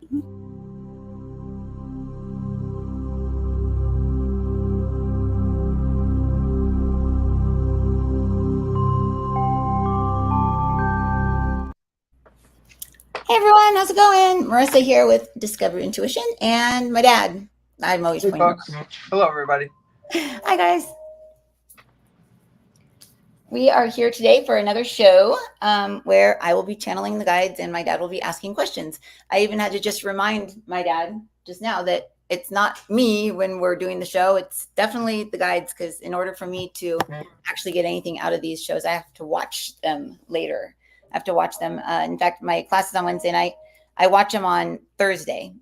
Hey everyone, how's it going? Marisa here with Discover Intuition and my dad. I'm always Hey, pointing. folks. Hello, everybody. Hi guys. We are here today for another show where I will be channeling the guides and my dad will be asking questions. I even had to just remind my dad just now that it's not me when we're doing the show. It's definitely the guides, because in order for me to actually get anything out of these shows, I have to watch them later. I have to watch them. In fact, my class is on Wednesday night. I watch them on Thursday.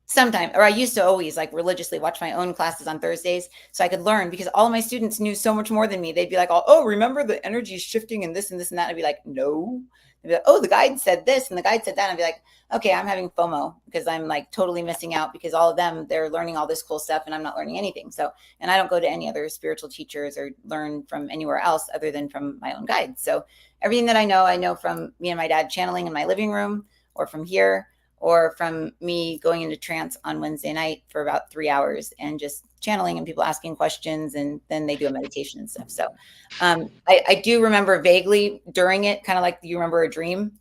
Sometime, or I used to always like religiously watch my own classes on Thursdays so I could learn, because all of my students knew so much more than me. They'd be like, oh, remember the energy is shifting and this and this and that. I'd be like, no. They'd be like, oh, the guide said this and the guide said that. I'd be like, okay, I'm having FOMO because I'm like totally missing out, because all of them, they're learning all this cool stuff and I'm not learning anything. So, and I don't go to any other spiritual teachers or learn from anywhere else other than from my own guides. So everything that I know from me and my dad channeling in my living room, or from here, or from me going into trance on Wednesday night for about 3 hours and just channeling and people asking questions, and then they do a meditation and stuff. So I do remember vaguely during it, kind of like you remember a dream,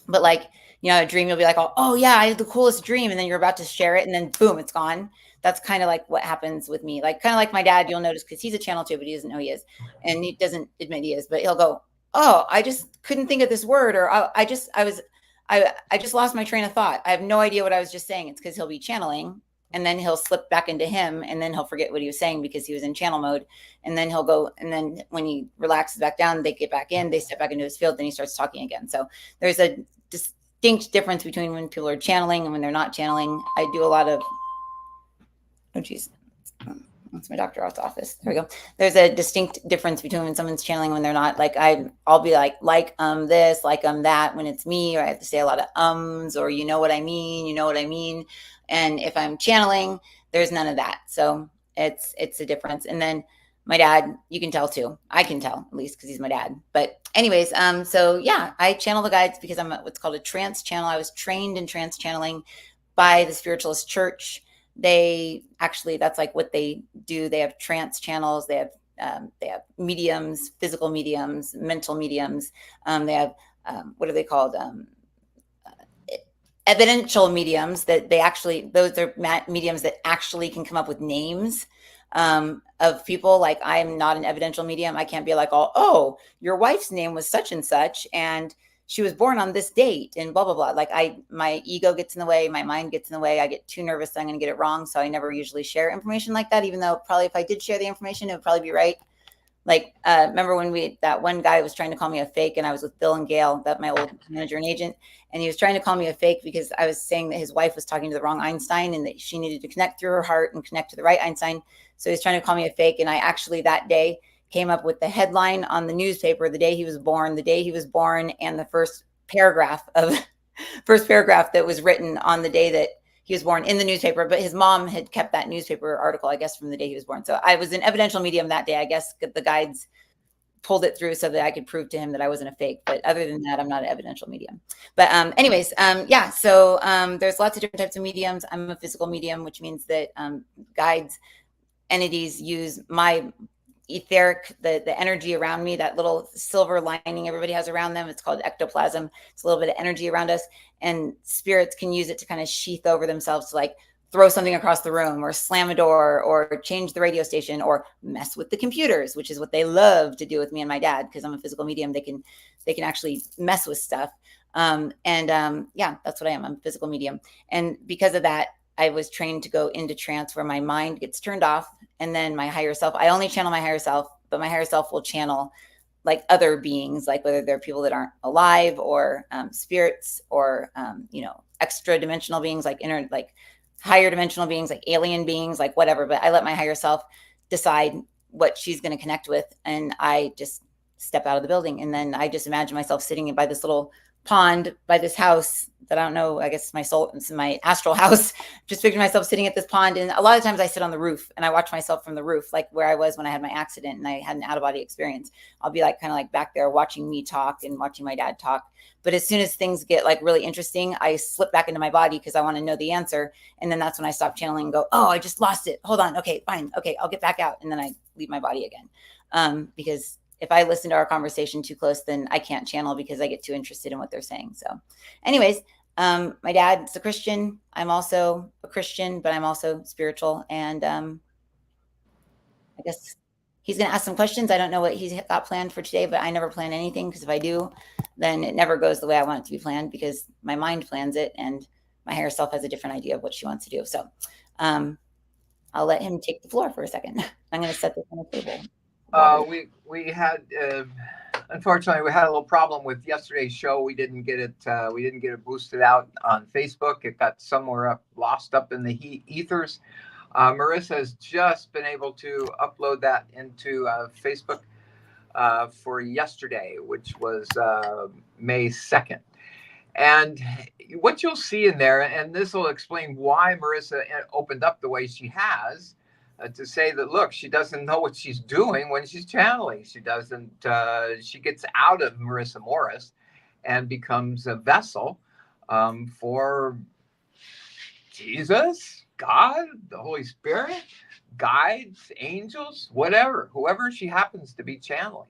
but like, you know, a dream, you'll be like, oh yeah, I had the coolest dream, and then you're about to share it and then boom, it's gone. That's kind of like what happens with me. Like kind of like my dad, you'll notice, because he's a channel too, but he doesn't know he is, and he doesn't admit he is, but he'll go, oh, I just couldn't think of this word, or I just lost my train of thought. I have no idea what I was just saying. It's because he'll be channeling and then he'll slip back into him and then he'll forget what he was saying because he was in channel mode. And then he'll go, and then when he relaxes back down, they get back in, they step back into his field, then he starts talking again. So there's a distinct difference between when people are channeling and when they're not channeling. I do a lot of, oh geez, that's my doctor's office. There we go. There's a distinct difference between when someone's channeling and when they're not. Like I'll be like this, that when it's me, or I have to say a lot of ums, or you know what I mean. And if I'm channeling, there's none of that. So it's a difference. And then my dad, you can tell too. I can tell, at least because he's my dad. But anyways, so yeah, I channel the guides because I'm what's called a trance channel. I was trained in trance channeling by the Spiritualist Church. They actually, that's like what they do. They have trance channels. They have mediums, physical mediums, mental mediums. They have what are they called? Evidential mediums. That they actually, those are mediums that actually can come up with names of people. Like I'm not an evidential medium. I can't be like, oh, your wife's name was such and such, and she was born on this date and blah, blah, blah. Like my ego gets in the way. My mind gets in the way. I get too nervous that I'm going to get it wrong. So I never usually share information like that, even though probably if I did share the information, it would probably be right. Like, remember when that one guy was trying to call me a fake, and I was with Bill and Gail, that my old manager and agent, and he was trying to call me a fake because I was saying that his wife was talking to the wrong Einstein and that she needed to connect through her heart and connect to the right Einstein. So he's trying to call me a fake. And I actually that day came up with the headline on the newspaper, the day he was born, and the first paragraph that was written on the day that he was born in the newspaper. But his mom had kept that newspaper article, I guess, from the day he was born. So I was an evidential medium that day. I guess the guides pulled it through so that I could prove to him that I wasn't a fake. But other than that, I'm not an evidential medium. But anyways, yeah. So there's lots of different types of mediums. I'm a physical medium, which means that guides, entities use my etheric, the energy around me, that little silver lining everybody has around them. It's called ectoplasm. It's a little bit of energy around us, and spirits can use it to kind of sheath over themselves to like throw something across the room, or slam a door, or change the radio station, or mess with the computers, which is what they love to do with me and my dad. Because I'm a physical medium, they can actually mess with stuff. Yeah, that's what I am. I'm a physical medium. And because of that, I was trained to go into trance where my mind gets turned off. And then my higher self, I only channel my higher self, but my higher self will channel like other beings, like whether they're people that aren't alive, or spirits, or, extra dimensional beings, like higher dimensional beings, like alien beings, like whatever. But I let my higher self decide what she's going to connect with. And I just step out of the building. And then I just imagine myself sitting by this little pond by this house that I don't know. I guess my soul, it's my astral house. Just picture myself sitting at this pond, and a lot of times I sit on the roof and I watch myself from the roof, like where I was when I had my accident and I had an out of body experience. I'll be like kind of like back there watching me talk and watching my dad talk. But as soon as things get like really interesting, I slip back into my body because I want to know the answer. And then that's when I stop channeling and go, oh, I just lost it. Hold on. Okay, fine. Okay, I'll get back out. And then I leave my body again. Because if I listen to our conversation too close, then I can't channel because I get too interested in what they're saying. So, anyways, my dad's a Christian. I'm also a Christian, but I'm also spiritual. And I guess he's going to ask some questions. I don't know what he's got planned for today, but I never plan anything because if I do, then it never goes the way I want it to be planned because my mind plans it and my higher self has a different idea of what she wants to do. So I'll let him take the floor for a second. I'm going to set this on the table. We had unfortunately we had a little problem with yesterday's show. We didn't get it boosted out on Facebook. It got somewhere up lost up in the ethers. Marisa has just been able to upload that into Facebook for yesterday, which was May 2nd. And what you'll see in there, and this will explain why Marisa opened up the way she has, to say that, look, she doesn't know what she's doing when she's channeling. She doesn't, she gets out of Marisa Morris and becomes a vessel for Jesus, God, the Holy Spirit, guides, angels, whatever, whoever she happens to be channeling.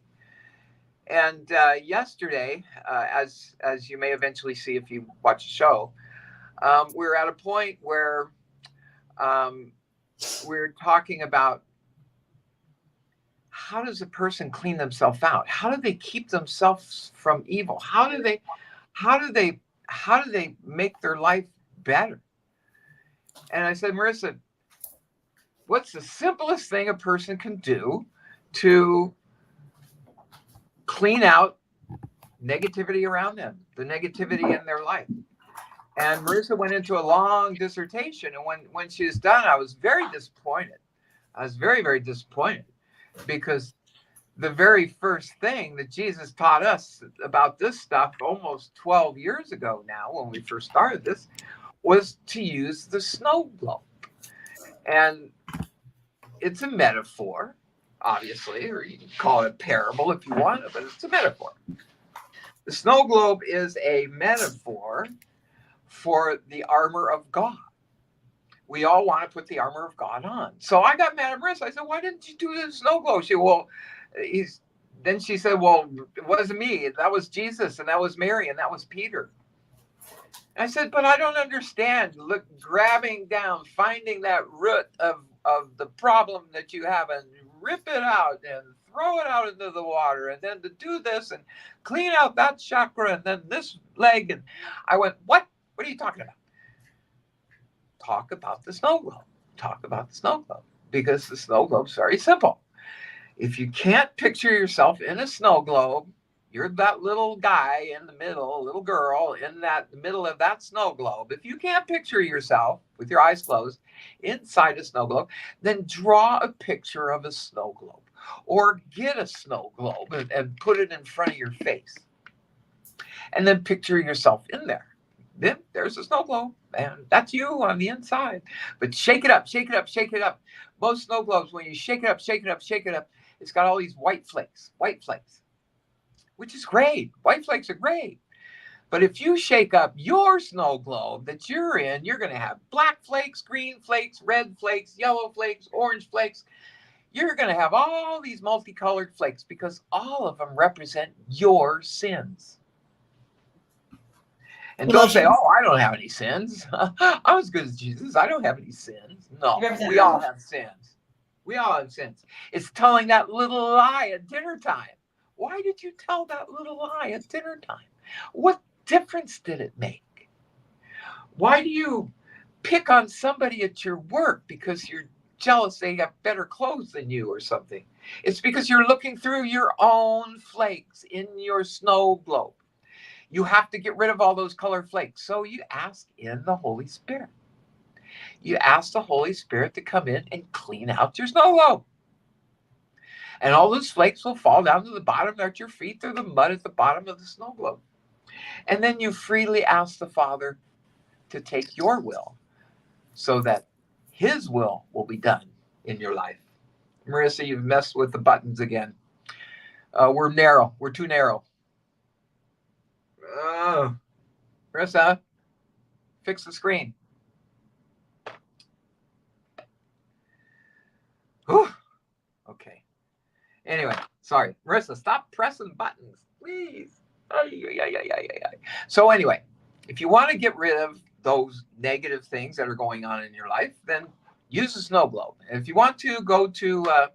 And yesterday, as you may eventually see if you watch the show, we were at a point where we're talking about how does a person clean themselves out? How do they keep themselves from evil? How do they make their life better? And I said, Marisa, what's the simplest thing a person can do to clean out negativity around them, the negativity in their life? And Marisa went into a long dissertation. And when she was done, I was very disappointed. I was very, very disappointed because the very first thing that Jesus taught us about this stuff almost 12 years ago now, when we first started this, was to use the snow globe. And it's a metaphor, obviously, or you can call it a parable if you want, but it's a metaphor. The snow globe is a metaphor for the armor of God. We all want to put the armor of God on. So I got mad at Marissa. I said, why didn't you do the snow globe? She said, well, then she said, well, it wasn't me. That was Jesus, and that was Mary, and that was Peter. And I said, but I don't understand. Look, grabbing down, finding that root of the problem that you have and rip it out and throw it out into the water, and then to do this and clean out that chakra and then this leg. And I went, what? What are you talking about? Talk about the snow globe. Talk about the snow globe. Because the snow globe's very simple. If you can't picture yourself in a snow globe, you're that little guy in the middle, little girl in that the middle of that snow globe. If you can't picture yourself with your eyes closed inside a snow globe, then draw a picture of a snow globe or get a snow globe and put it in front of your face. And then picture yourself in there. Then there's a snow globe, and that's you on the inside. But shake it up, shake it up, shake it up. Most snow globes, when you shake it up, shake it up, shake it up, it's got all these white flakes, which is great. White flakes are great. But if you shake up your snow globe that you're in, you're going to have black flakes, green flakes, red flakes, yellow flakes, orange flakes. You're going to have all these multicolored flakes because all of them represent your sins. And don't say, oh, I don't have any sins. I'm as good as Jesus. I don't have any sins. No, we all have sins. We all have sins. It's telling that little lie at dinner time. Why did you tell that little lie at dinner time? What difference did it make? Why do you pick on somebody at your work because you're jealous they have better clothes than you or something? It's because you're looking through your own flakes in your snow globe. You have to get rid of all those colored flakes. So you ask in the Holy Spirit. You ask the Holy Spirit to come in and clean out your snow globe. And all those flakes will fall down to the bottom at your feet through the mud at the bottom of the snow globe. And then you freely ask the Father to take your will so that his will be done in your life. Marissa, you've messed with the buttons again. We're narrow. We're too narrow. Marissa, fix the screen. Whew. Okay. Anyway, sorry. Marissa, stop pressing buttons, please. So anyway, if you want to get rid of those negative things that are going on in your life, then use a snow globe. And if you want to go to, well,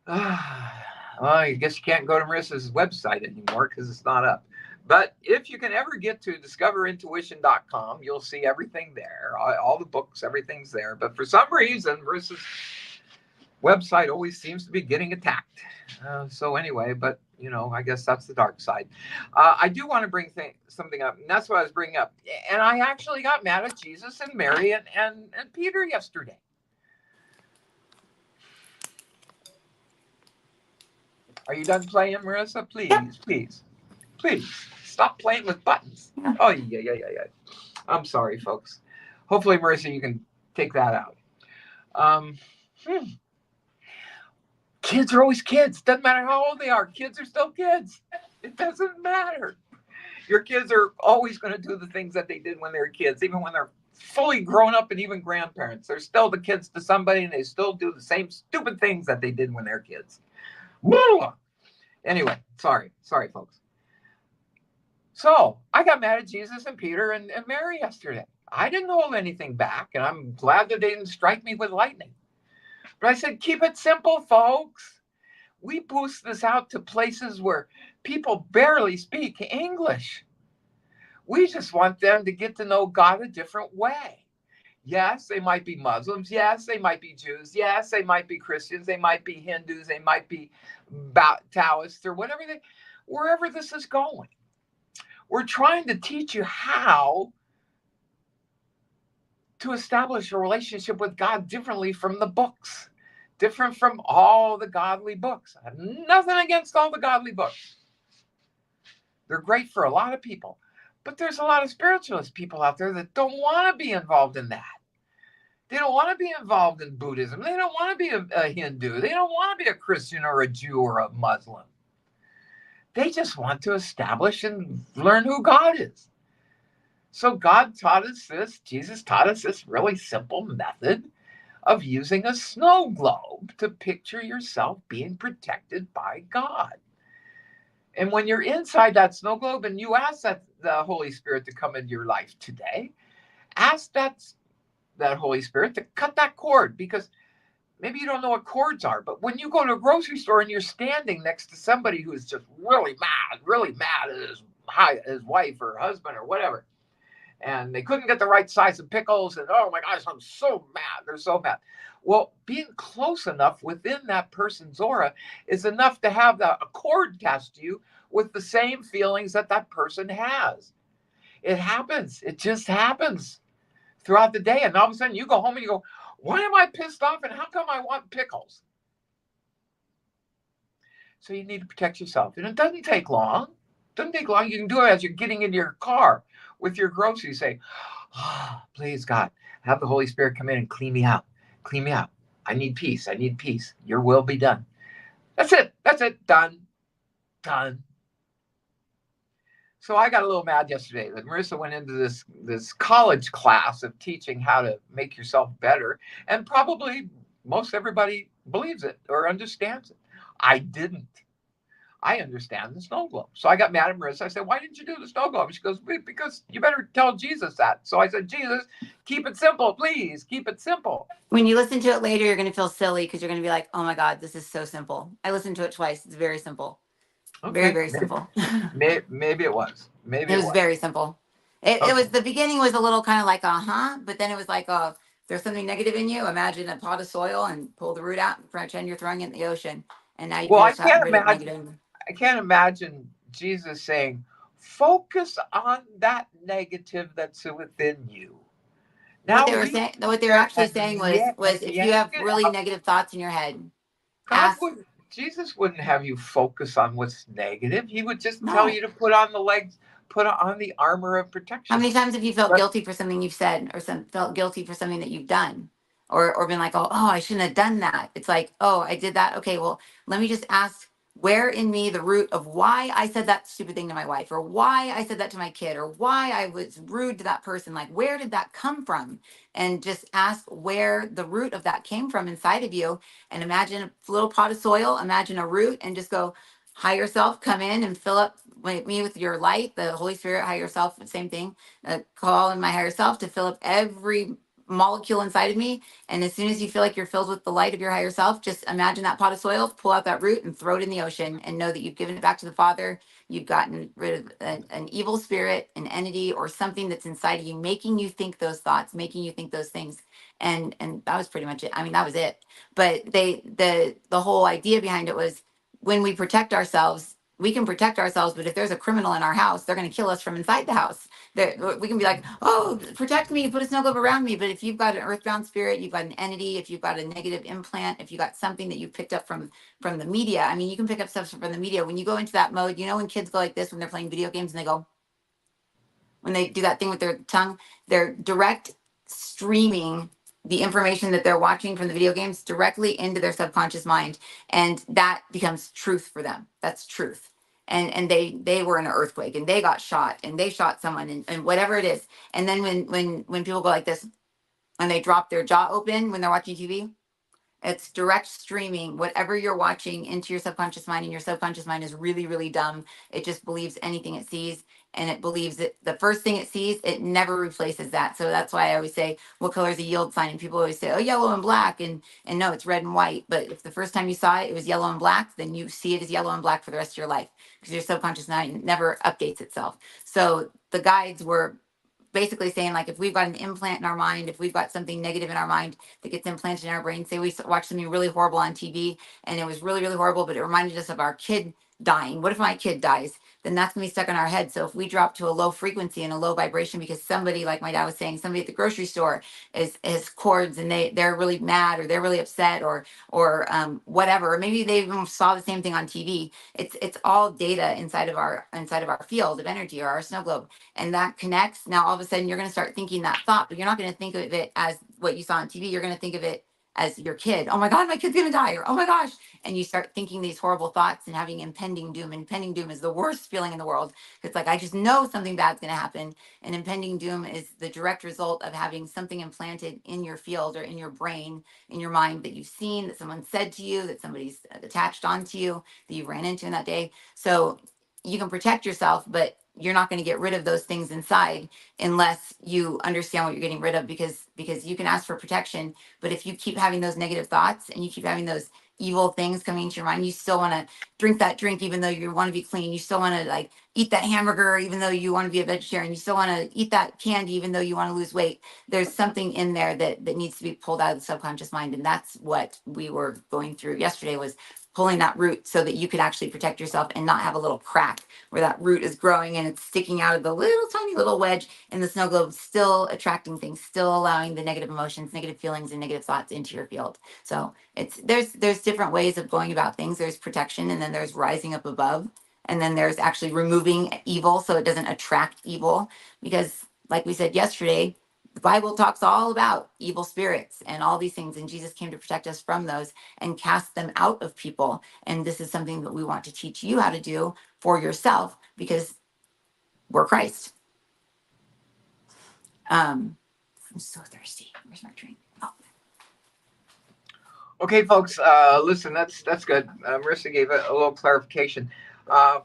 I guess you can't go to Marissa's website anymore because it's not up. But if you can ever get to discoverintuition.com, you'll see everything there, all the books, everything's there. But for some reason, Marissa's website always seems to be getting attacked. So anyway, but I guess that's the dark side. I do want to bring something up, and that's what I was bringing up. And I actually got mad at Jesus and Mary and Peter yesterday. Are you done playing, Marissa? Please, Yep. please stop playing with buttons. Yeah. Oh yeah. I'm sorry, folks. Hopefully, Marissa, you can take that out. Kids are always kids. Doesn't matter how old they are. Kids are still kids. It doesn't matter. Your kids are always going to do the things that they did when they were kids, even when they're fully grown up and even grandparents. They're still the kids to somebody, and they still do the same stupid things that they did when they're kids. Woo! Anyway, sorry, folks. So I got mad at Jesus and Peter and Mary yesterday. I didn't hold anything back, and I'm glad that they didn't strike me with lightning. But I said, keep it simple, folks. We boost this out to places where people barely speak English. We just want them to get to know God a different way. Yes, they might be Muslims. Yes, they might be Jews. Yes, they might be Christians. They might be Hindus. They might be Taoists or wherever this is going. We're trying to teach you how to establish a relationship with God differently from the books, different from all the godly books. I have nothing against all the godly books. They're great for a lot of people. But there's a lot of spiritualist people out there that don't want to be involved in that. They don't want to be involved in Buddhism. They don't want to be a Hindu. They don't want to be a Christian or a Jew or a Muslim. They just want to establish and learn who God is. So God taught us this. Jesus taught us this really simple method of using a snow globe to picture yourself being protected by God. And when you're inside that snow globe and you ask the Holy Spirit to come into your life today, ask that Holy Spirit to cut that cord, because maybe you don't know what cords are, but when you go to a grocery store and you're standing next to somebody who's just really mad at his wife or husband or whatever, and they couldn't get the right size of pickles, and oh my gosh, I'm so mad. They're so mad. Well, being close enough within that person's aura is enough to have a cord cast you with the same feelings that person has. It happens. It just happens throughout the day. And all of a sudden you go home and you go, why am I pissed off? And how come I want pickles? So you need to protect yourself. And it doesn't take long. You can do it as you're getting into your car with your groceries. Say, oh, please, God, have the Holy Spirit come in and clean me out. Clean me out. I need peace. Your will be done. That's it. Done. So I got a little mad yesterday that Marissa went into this college class of teaching how to make yourself better. And probably most everybody believes it or understands it. I didn't. I understand the snow globe. So I got mad at Marissa. I said, why didn't you do the snow globe? She goes, because you better tell Jesus that. So I said, Jesus, keep it simple, please. Keep it simple. When you listen to it later, you're going to feel silly because you're going to be like, oh my God, this is so simple. I listened to it twice. It's very simple. Okay. Very, very simple. Maybe it was. It was very simple. It was, the beginning was a little kind of like, but then it was like, if there's something negative in you, imagine a pot of soil and pull the root out and pretend you're throwing it in the ocean. And now you can stop rid of negative. I can't imagine Jesus saying, focus on that negative that's within you. Now, what they were actually saying was if you have really negative thoughts in your head, Jesus wouldn't have you focus on what's negative. He would just tell No. you to put on the legs, put on the armor of How protection. many times have you felt But guilty for something you've said, or felt guilty for something that you've done, or been like, oh, I shouldn't have done that? It's like, oh, I did that. Okay, well, let me just ask, where in me the root of why I said that stupid thing to my wife, or why I said that to my kid, or why I was rude to that person? Like, where did that come from? And just ask where the root of that came from inside of you, and imagine a little pot of soil, imagine a root, and just go, higher self, come in and fill up me with your light, the Holy Spirit, higher self, same thing, call in my higher self to fill up every molecule inside of me. And as soon as you feel like you're filled with the light of your higher self, just imagine that pot of soil, pull out that root and throw it in the ocean, and know that you've given it back to the Father. You've gotten rid of an evil spirit, an entity, or something that's inside of you, making you think those thoughts, making you think those things. And that was pretty much it. I mean, that was it. But the whole idea behind it was, when we protect ourselves, we can protect ourselves, but if there's a criminal in our house, they're going to kill us from inside the house. We can be like, oh, protect me, put a snow globe around me. But if you've got an earthbound spirit, you've got an entity, if you've got a negative implant, if you got something that you picked up from the media, I mean, you can pick up stuff from the media. When you go into that mode, when kids go like this when they're playing video games and they go, when they do that thing with their tongue, they're direct streaming the information that they're watching from the video games directly into their subconscious mind, and that becomes truth for them. That's truth. And they were in an earthquake and they got shot and they shot someone, and whatever it is. And then when people go like this, when they drop their jaw open when they're watching TV, it's direct streaming whatever you're watching into your subconscious mind, and your subconscious mind is really, really dumb. It just believes anything it sees, and it believes that the first thing it sees, it never replaces that. So that's why I always say, what color is a yield sign? And people always say, oh, yellow and black, and no, it's red and white. But if the first time you saw it, it was yellow and black, then you see it as yellow and black for the rest of your life, because your subconscious mind never updates itself. So the guides were basically saying, like, if we've got an implant in our mind, if we've got something negative in our mind that gets implanted in our brain, say we watch something really horrible on TV and it was really, really horrible, but it reminded us of our kid dying. What if my kid dies? Then that's gonna be stuck in our head. So if we drop to a low frequency and a low vibration, because somebody, like my dad was saying, somebody at the grocery store is cords, and they're really mad, or they're really upset, or whatever. Or maybe they even saw the same thing on TV. It's all data inside of our field of energy, or our snow globe, and that connects. Now all of a sudden you're going to start thinking that thought, but you're not going to think of it as what you saw on TV. You're going to think of it as your kid. Oh my God, my kid's going to die, or oh my gosh. And you start thinking these horrible thoughts and having impending doom. Impending doom is the worst feeling in the world. It's like, I just know something bad's going to happen. And impending doom is the direct result of having something implanted in your field, or in your brain, in your mind, that you've seen, that someone said to you, that somebody's attached onto you, that you ran into in that day. So you can protect yourself, but you're not going to get rid of those things inside unless you understand what you're getting rid of, because you can ask for protection, but if you keep having those negative thoughts and you keep having those evil things coming into your mind, you still want to drink that drink even though you want to be clean. You still want to, like, eat that hamburger even though you want to be a vegetarian. You still want to eat that candy even though you want to lose weight. There's something in there that needs to be pulled out of the subconscious mind, and that's what we were going through yesterday, was pulling that root so that you could actually protect yourself and not have a little crack where that root is growing and it's sticking out of the little tiny little wedge in the snow globe, still attracting things, still allowing the negative emotions, negative feelings, and negative thoughts into your field. So there's different ways of going about things. There's protection, and then there's rising up above, and then there's actually removing evil so it doesn't attract evil. Because like we said yesterday, the Bible talks all about evil spirits and all these things, and Jesus came to protect us from those and cast them out of people. And this is something that we want to teach you how to do for yourself, because we're Christ. I'm so thirsty. Where's my drink? Oh, Okay, folks, listen, that's good. Marissa gave a little clarification. I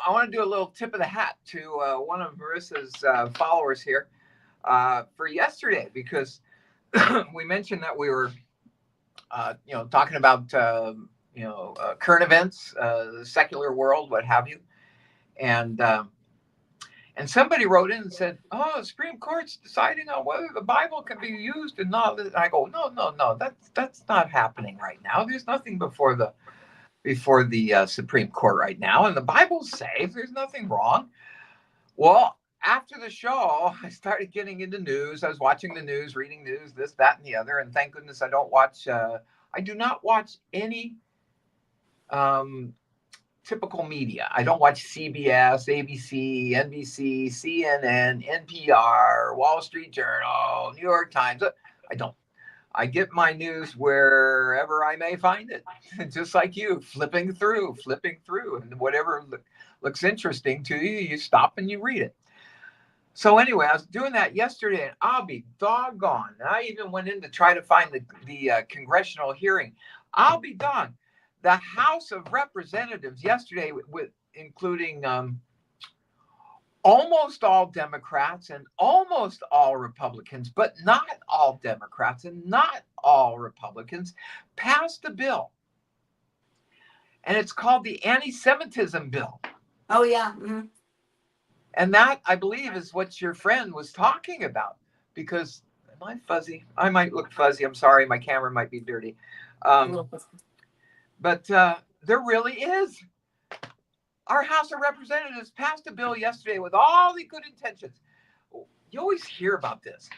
want to do a little tip of the hat to one of Marissa's followers here for yesterday, because we mentioned that we were, talking about, current events, the secular world, what have you, and and somebody wrote in and said, "Oh, the Supreme Court's deciding on whether the Bible can be used and not." And I go, "No, no, no. That's not happening right now. There's nothing before the Supreme Court right now, and the Bible's safe. There's nothing wrong." Well, after the show, I started getting into news. I was watching the news, reading news, this, that, and the other. And thank goodness I don't watch. I do not watch any um, typical media. I don't watch CBS, ABC, NBC, CNN, NPR, Wall Street Journal, New York Times. I don't. I get my news wherever I may find it, just like you, flipping through, and whatever looks interesting to you, you stop and you read it. So anyway, I was doing that yesterday, and I'll be doggone. I even went in to try to find the congressional hearing. I'll be doggone. The House of Representatives yesterday, with including almost all Democrats and almost all Republicans, but not all Democrats and not all Republicans, passed a bill, and it's called the Anti-Semitism Bill. Oh yeah. Mm-hmm. And that, I believe, is what your friend was talking about. Because, am I fuzzy? I might look fuzzy. I'm sorry. My camera might be dirty. Um, but there really is. Our House of Representatives passed a bill yesterday with all the good intentions. You always hear about this.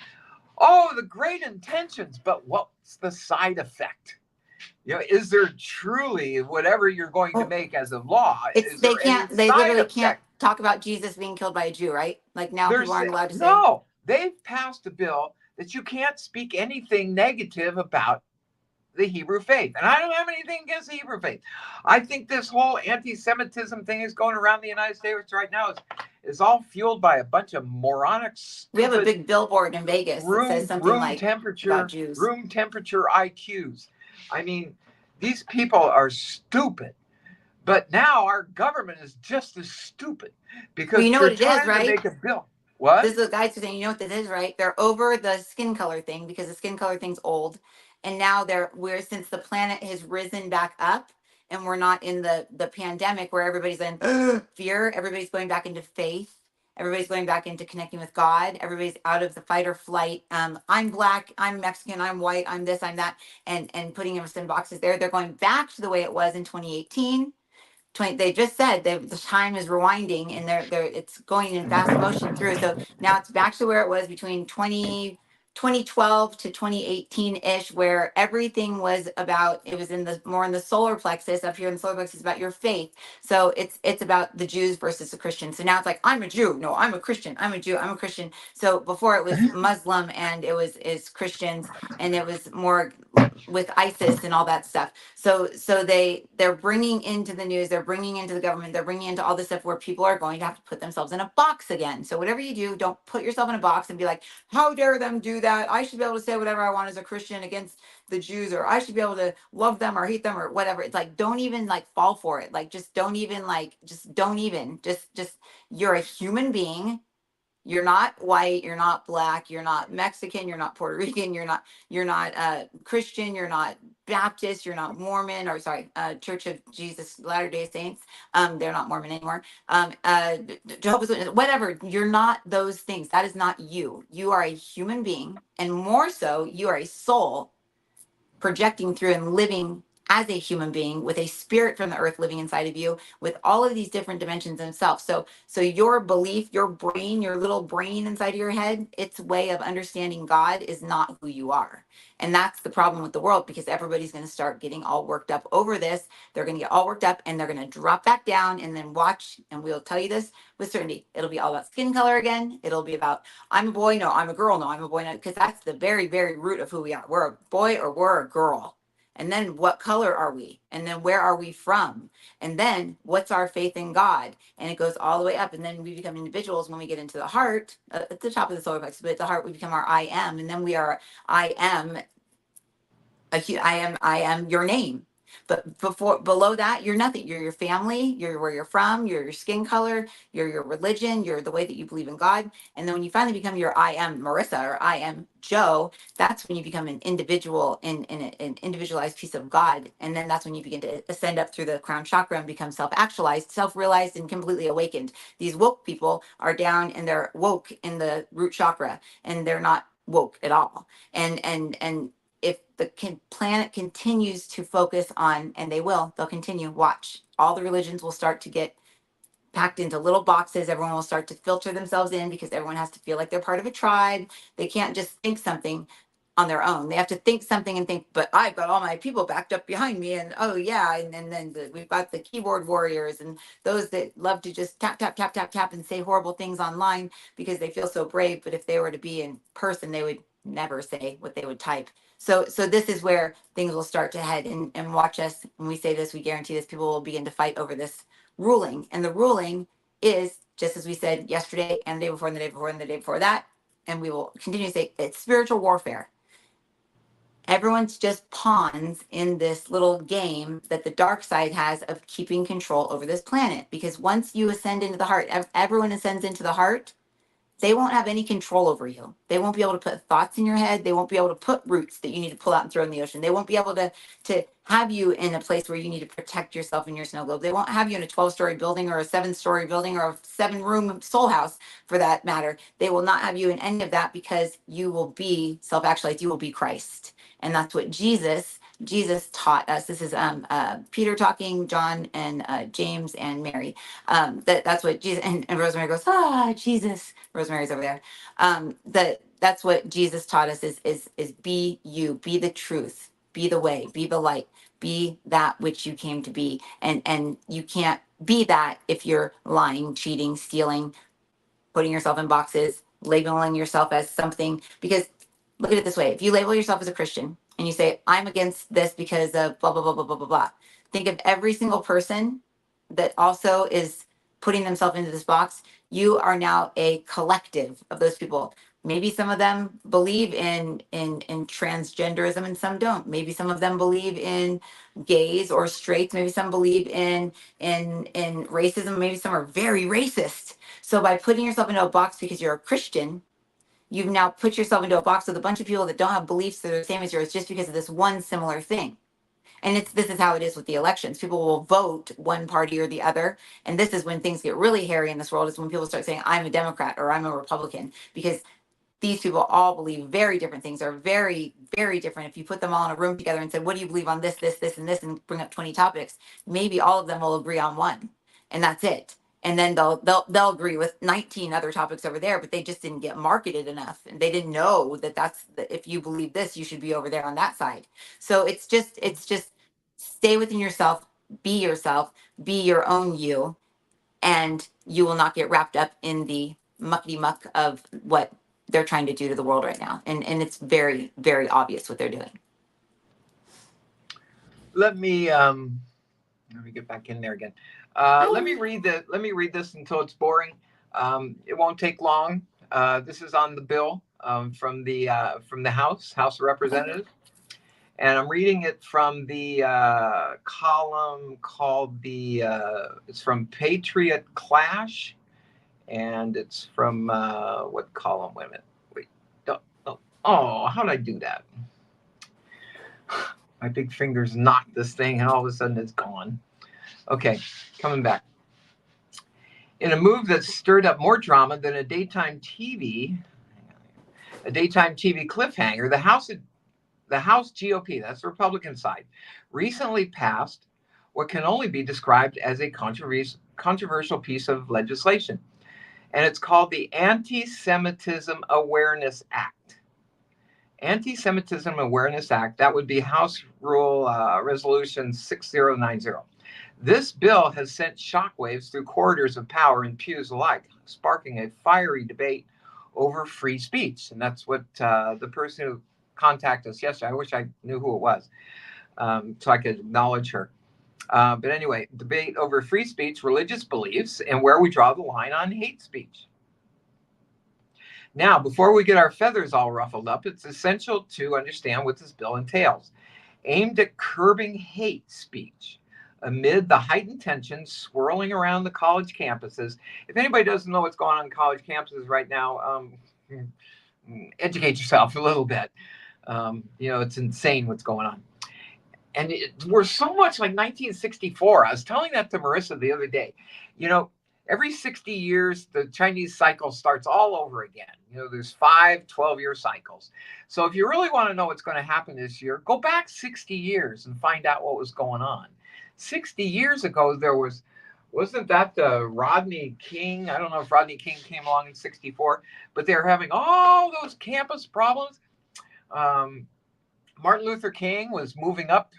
Oh, the great intentions, but what's the side effect? Is there truly whatever you're going to Well, make as a law? it's Is they there any can't. They side literally can't effect? talk about Jesus being killed by a Jew, right? Like now, They're people aren't saying allowed to say. no. They've passed a bill that you can't speak anything negative about the Hebrew faith, and I don't have anything against the Hebrew faith. I think this whole anti-Semitism thing is going around the United States right now is all fueled by a bunch of moronic, We have a stupid big billboard in Vegas that says room something room like about temperature Jews. room temperature IQs. I mean, these people are stupid. But now our government is just as stupid Well, you because know they're what it is, trying to right? make a bill. What? This is the guys are saying, you know what this is, right? They're over the skin color thing because the skin color thing's old, and now we're since the planet has risen back up, and we're not in the pandemic where everybody's in fear. Everybody's going back into faith. Everybody's going back into connecting with God. Everybody's out of the fight or flight. I'm black. I'm Mexican. I'm white. I'm this. I'm that. And putting us in boxes there. They're going back to the way it was in 2018. They just said the time is rewinding and they're it's going in fast motion through. So now it's back to where it was between 2012 to 2018 ish, where everything was about, it was in the more in the solar plexus. Up here in the solar plexus about your faith. So it's about the Jews versus the Christians. So now it's like, I'm a Jew, no, I'm a Christian, I'm a Jew, I'm a Christian. So before it was Muslim and it was is Christians, and it was more with ISIS and all that stuff. So they're bringing into the news, they're bringing into the government, they're bringing into all this stuff where people are going to have to put themselves in a box again. So whatever you do, don't put yourself in a box and be like, how dare them do that? I should be able to say whatever I want as a Christian against the Jews, or I should be able to love them or hate them or whatever. It's like, don't even like fall for it. Like just don't even like just don't even just you're a human being. You're not white, you're not black, you're not Mexican, you're not Puerto Rican, you're not Christian, you're not Baptist, you're not Mormon, or sorry, Church of Jesus Latter-day Saints. They're not Mormon anymore. Jehovah's Witness, whatever. You're not those things. That is not you. You are a human being, and more so, you are a soul projecting through and living as a human being with a spirit from the earth living inside of you with all of these different dimensions in itself. So your belief, your brain, your little brain inside of your head, its way of understanding God is not who you are. And that's the problem with the world, because everybody's going to start getting all worked up over this. They're going to get all worked up and they're going to drop back down, and then watch, and we'll tell you this with certainty. It'll be all about skin color again. It'll be about, I'm a boy, no, I'm a girl, no, I'm a boy, no, because that's the very, very root of who we are. We're a boy or we're a girl. And then what color are we? And then where are we from? And then what's our faith in God? And it goes all the way up. And then we become individuals when we get into the heart, at the top of the solar plexus, but at the heart, we become our I am. And then we are, I am I am your name. But before, below that, you're nothing. You're your family, you're where you're from, you're your skin color, you're your religion, you're the way that you believe in God. And then when you finally become your I am Marisa or I am Joe, that's when you become an individual in an individualized piece of God. And then that's when you begin to ascend up through the crown chakra and become self-actualized, self-realized, and completely awakened. These woke people are down and they're woke in the root chakra, and they're not woke at all. And if the planet continues to focus on, and they'll continue, watch, all the religions will start to get packed into little boxes. Everyone will start to filter themselves in because everyone has to feel like they're part of a tribe. They can't just think something on their own. They have to think something and think, but I've got all my people backed up behind me, and oh yeah, and then we've got the keyboard warriors and those that love to just tap tap tap tap tap and say horrible things online because they feel so brave. But if they were to be in person, they would never say what they would type. So this is where things will start to head, and watch us. When we say this, we guarantee this. People will begin to fight over this ruling, and the ruling is just as we said yesterday and the day before and the day before and the day before that, and we will continue to say it's spiritual warfare. Everyone's just pawns in this little game that the dark side has of keeping control over this planet. Because once you ascend into the heart, everyone ascends into the heart, they won't have any control over you. They won't be able to put thoughts in your head. They won't be able to put roots that you need to pull out and throw in the ocean. They won't be able to have you in a place where you need to protect yourself in your snow globe. They won't have you in a 12-story building or a 7-story building or a 7-room soul house for that matter. They will not have you in any of that because you will be self-actualized. You will be Christ. And that's what Jesus taught us. This is Peter talking, John and James and Mary. That's what Jesus, and Rosemary goes, Jesus. Rosemary's over there. That's what Jesus taught us is be you, be the truth, be the way, be the light, be that which you came to be. And you can't be that if you're lying, cheating, stealing, putting yourself in boxes, labeling yourself as something. Because look at it this way: if you label yourself as a Christian and you say, I'm against this because of blah, blah, blah, blah, blah, blah, blah, think of every single person that also is putting themselves into this box. You are now a collective of those people. Maybe some of them believe in transgenderism and some don't. Maybe some of them believe in gays or straights. Maybe some believe in racism. Maybe some are very racist. So by putting yourself into a box because you're a Christian, you've now put yourself into a box with a bunch of people that don't have beliefs that are the same as yours just because of this one similar thing. And this is how it is with the elections. People will vote one party or the other. And this is when things get really hairy in this world, is when people start saying, I'm a Democrat or I'm a Republican, because these people all believe very different things, are very, very different. If you put them all in a room together and said, what do you believe on this, this, and this, and bring up 20 topics, maybe all of them will agree on one. And that's it. And then they'll agree with 19 other topics over there, but they just didn't get marketed enough. And they didn't know that's if you believe this, you should be over there on that side. So it's just stay within yourself, be your own you, and you will not get wrapped up in the muckety muck of what they're trying to do to the world right now. And it's very, very obvious what they're doing. Let me get back in there again. Let me read this until it's boring. It won't take long. This is on the bill from the House of Representatives, and I'm reading it from the column called it's from Patriot Clash, and it's from what column? Wait a minute. Wait. Oh, how did I do that? My big fingers knocked this thing, and all of a sudden it's gone. Okay, coming back. In a move that stirred up more drama than a daytime TV cliffhanger, the House GOP, that's the Republican side, recently passed what can only be described as a controversial piece of legislation. And it's called the Anti-Semitism Awareness Act. Anti-Semitism Awareness Act, that would be House Rule Resolution 6090. This bill has sent shockwaves through corridors of power and pews alike, sparking a fiery debate over free speech. And that's what the person who contacted us yesterday, I wish I knew who it was, so I could acknowledge her. But anyway, debate over free speech, religious beliefs, and where we draw the line on hate speech. Now, before we get our feathers all ruffled up, it's essential to understand what this bill entails. Aimed at curbing hate speech amid the heightened tensions swirling around the college campuses. If anybody doesn't know what's going on in college campuses right now, educate yourself a little bit. It's insane what's going on. And we're so much like 1964. I was telling that to Marisa the other day. Every 60 years, the Chinese cycle starts all over again. There's 5 12-year cycles. So if you really want to know what's going to happen this year, go back 60 years and find out what was going on. 60 years ago, wasn't that Rodney King? I don't know if Rodney King came along in 64, but they were having all those campus problems. Um, Martin Luther King was moving up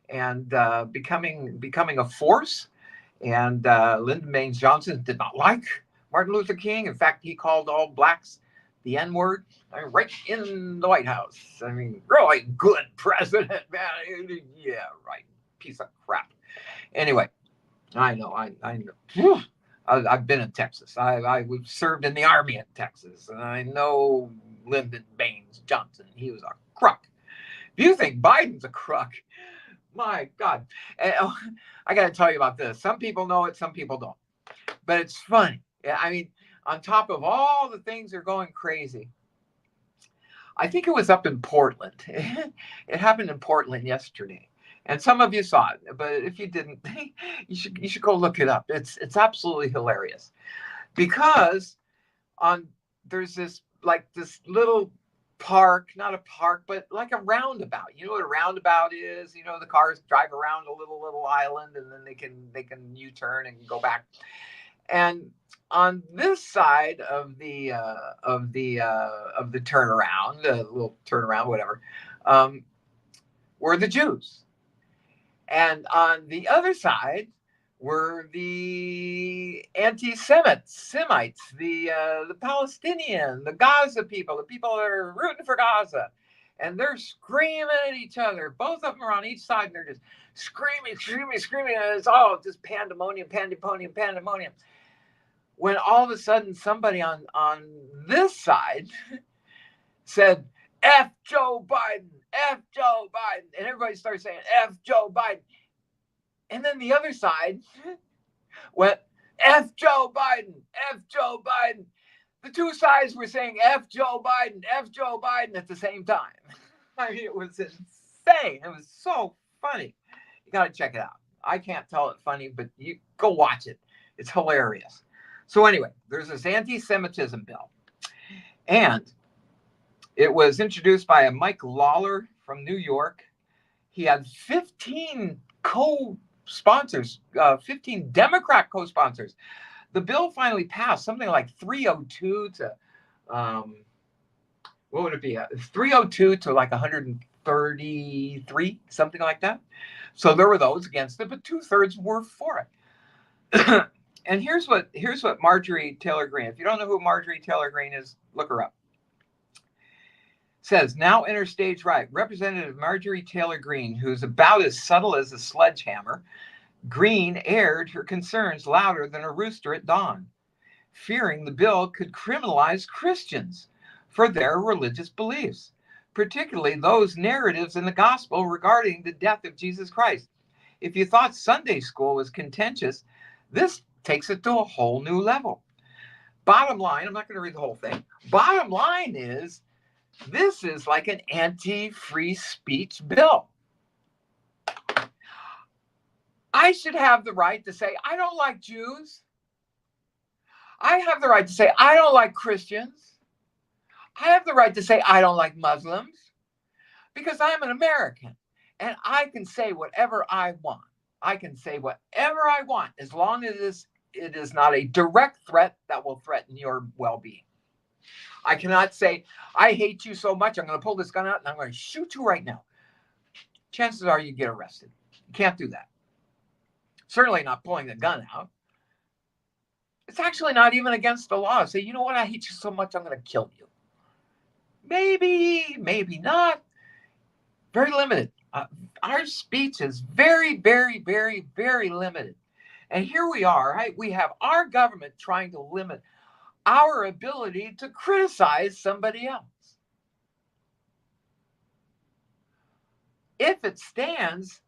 and becoming a force. And Lyndon Baines Johnson did not like Martin Luther King. In fact, he called all blacks the N word, right in the White House. I mean, really good president, man. Yeah, right. Piece of crap. Anyway, I know. I know. Whew. I've been in Texas. I served in the army in Texas, and I know Lyndon Baines Johnson. He was a crook. If you think Biden's a crook, my God. And, I got to tell you about this. Some people know it, some people don't. But it's funny. Yeah, I mean, on top of all the things that are going crazy, I think it was up in Portland. It happened in Portland yesterday. And some of you saw it, but if you didn't, you should go look it up. It's absolutely hilarious. Because on there's this little park, not a park, but like a roundabout. You know what a roundabout is? You know, the cars drive around a little island and then they can U-turn and go back. And on this side of the turnaround, the little turnaround, whatever, um, were the Jews, and on the other side were the Semites, the Palestinian, the Gaza people, the people that are rooting for Gaza, and they're screaming at each other. Both of them are on each side, and they're just screaming, screaming, screaming, and it's all just pandemonium, pandemonium, pandemonium. When all of a sudden somebody on this side said, F Joe Biden, F Joe Biden. And everybody started saying, F Joe Biden. And then the other side went, F Joe Biden, F Joe Biden. The two sides were saying F Joe Biden, F Joe Biden at the same time. I mean, it was insane. It was so funny. You got to check it out. I can't tell it funny, but you go watch it. It's hilarious. So anyway, there's this anti-Semitism bill. And it was introduced by a Mike Lawler from New York. He had 15 co-sponsors, 15 Democrat co-sponsors. The bill finally passed, something like 302 to, what would it be? 302 to like 133, something like that. So there were those against it, but 2/3 were for it. And here's what Marjorie Taylor Greene. If you don't know who Marjorie Taylor Greene is, look her up. Says, now enter stage right. Representative Marjorie Taylor Greene, who's about as subtle as a sledgehammer, Greene aired her concerns louder than a rooster at dawn, fearing the bill could criminalize Christians for their religious beliefs, particularly those narratives in the gospel regarding the death of Jesus Christ. If you thought Sunday school was contentious, this takes it to a whole new level. Bottom line, I'm not going to read the whole thing. Bottom line is, this is like an anti-free speech bill. I should have the right to say, I don't like Jews. I have the right to say, I don't like Christians. I have the right to say, I don't like Muslims, because I'm an American and I can say whatever I want. I can say whatever I want as long as it is not a direct threat that will threaten your well-being. I cannot say, I hate you so much, I'm going to pull this gun out and I'm going to shoot you right now. Chances are you get arrested. You can't do that. Certainly not pulling the gun out. It's actually not even against the law. Say, you know what, I hate you so much, I'm going to kill you. Maybe, maybe not. Very limited. Our speech is very, very, very, very limited. And here we are, right? We have our government trying to limit our ability to criticize somebody else. If it stands,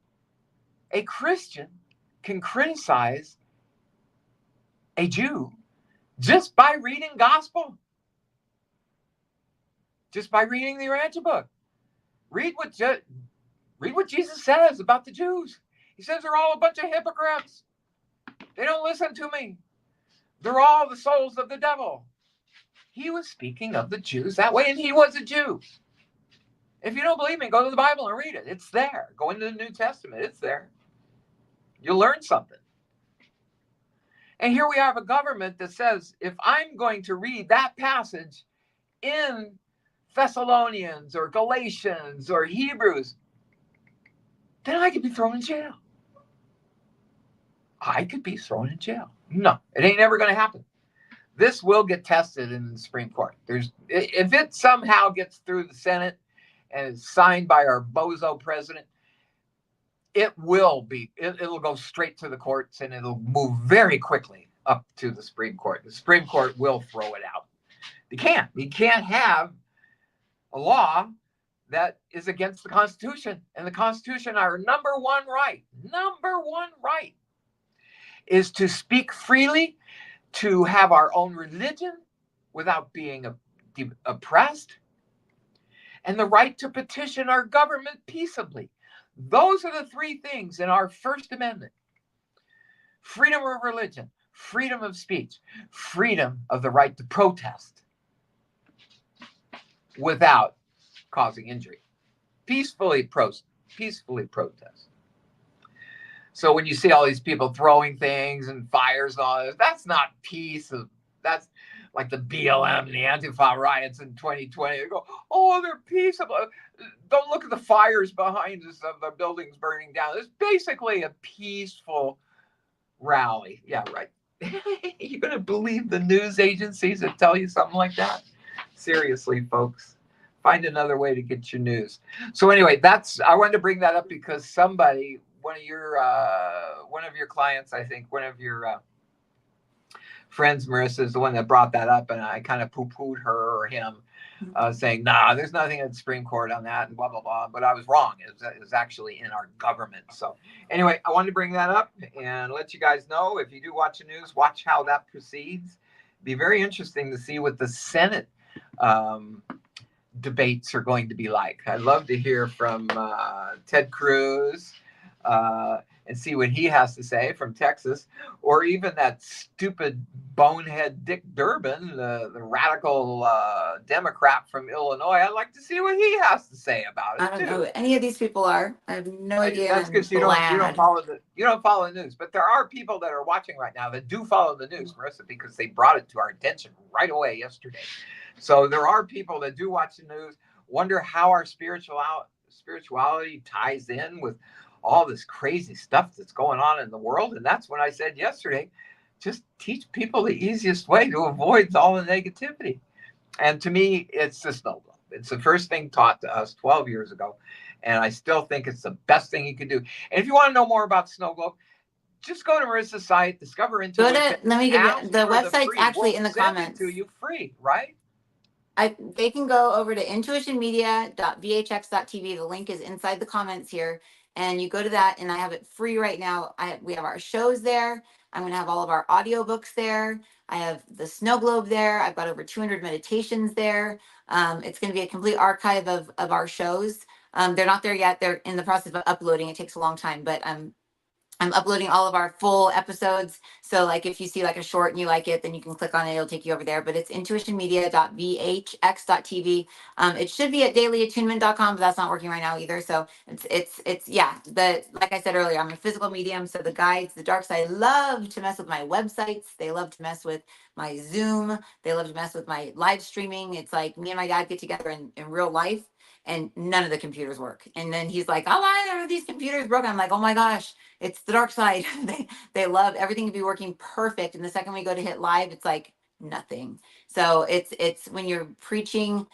a Christian can criticize a Jew just by reading gospel, just by reading the Urantia book. Read what Jesus says about the Jews. He says they're all a bunch of hypocrites. They don't listen to me. They're all the souls of the devil. He was speaking of the Jews that way, and he was a Jew. If you don't believe me, go to the Bible and read it. It's there. Go into the New Testament. It's there. You'll learn something. And here we have a government that says, if I'm going to read that passage in Thessalonians or Galatians or Hebrews, then I could be thrown in jail. I could be thrown in jail. No, it ain't ever going to happen. This will get tested in the Supreme Court. If it somehow gets through the Senate and is signed by our bozo president, it'll go straight to the courts and it'll move very quickly up to the Supreme Court. The Supreme Court will throw it out. You can't have a law that is against the Constitution. And the Constitution, our number one right is to speak freely, to have our own religion without being oppressed, and the right to petition our government peaceably. Those are the three things in our First Amendment: freedom of religion, freedom of speech, freedom of the right to protest without causing injury. Peacefully protest. So when you see all these people throwing things and fires and all this, that's not peace. That's like the BLM and the Antifa riots in 2020. They go, oh, they're peaceable. Don't look at the fires behind us of the buildings burning down. It's basically a peaceful rally. Yeah, right. You're going to believe the news agencies that tell you something like that? Seriously, folks. Find another way to get your news. So anyway, I wanted to bring that up because somebody, one of your clients, I think, one of your friends, Marisa, is the one that brought that up, and I kind of poo-pooed her or him, saying, nah, there's nothing in the Supreme Court on that, and blah, blah, blah. But I was wrong. It was actually in our government. So anyway, I wanted to bring that up and let you guys know, if you do watch the news, watch how that proceeds. It'd be very interesting to see what the Senate debates are going to be like. I'd love to hear from Ted Cruz and see what he has to say from Texas, or even that stupid bonehead Dick Durbin, the radical Democrat from Illinois. I'd like to see what he has to say about it. I don't know who any of these people are. I have no idea. That's because you don't follow the news. But there are people that are watching right now that do follow the news, Marisa, because they brought it to our attention right away yesterday. So there are people that do watch the news, wonder how our spirituality ties in with all this crazy stuff that's going on in the world. And that's when I said yesterday, just teach people the easiest way to avoid all the negativity. And to me, it's the snow globe. It's the first thing taught to us 12 years ago. And I still think it's the best thing you can do. And if you want to know more about snow globe, just go to Marissa's site, Discover Intuition. Let me give you the website's actually in the comments. To you free, right? They can go over to intuitionmedia.vhx.tv. The link is inside the comments here, and you go to that, and I have it free right now. We have our shows there. I'm going to have all of our audiobooks there. I have the snow globe there. I've got over 200 meditations there. It's going to be a complete archive of our shows. They're not there yet. They're in the process of uploading. It takes a long time, but I'm uploading all of our full episodes. So like if you see like a short and you like it, then you can click on it. It'll take you over there. But it's intuitionmedia.vhx.tv. It should be at dailyattunement.com, but that's not working right now either. So it's yeah. Like I said earlier, I'm a physical medium. So the guides, the dark side, love to mess with my websites. They love to mess with my Zoom. They love to mess with my live streaming. It's like me and my dad get together in real life, and none of the computers work. And then he's like, oh, why are these computers broken? I'm like, oh my gosh, it's the dark side. they love everything to be working perfect. And the second we go to hit live, it's like nothing. So it's when you're preaching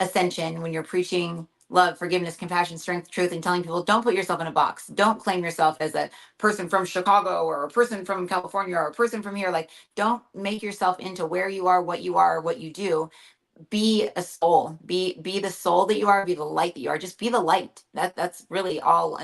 ascension, when you're preaching love, forgiveness, compassion, strength, truth, and telling people, don't put yourself in a box. Don't claim yourself as a person from Chicago or a person from California or a person from here. Like, don't make yourself into where you are, what you do. Be a soul, be the soul that you are, be the light that you are. Just be the light. That's really all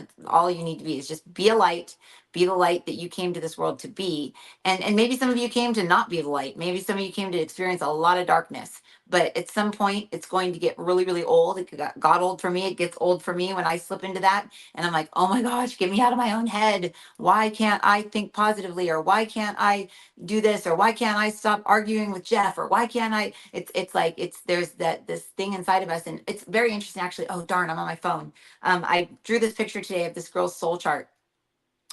you need to be, is just be a light. Be the light that you came to this world to be. And maybe some of you came to not be the light. Maybe some of you came to experience a lot of darkness, but at some point it's going to get really, really old. It got old for me. It gets old for me when I slip into that, and I'm like, oh my gosh, get me out of my own head. Why can't I think positively? Or why can't I do this? Or why can't I stop arguing with Jeff? Or why can't I? It's like there's this thing inside of us, and it's very interesting actually. Oh darn, I'm on my phone. I drew this picture today of this girl's soul chart,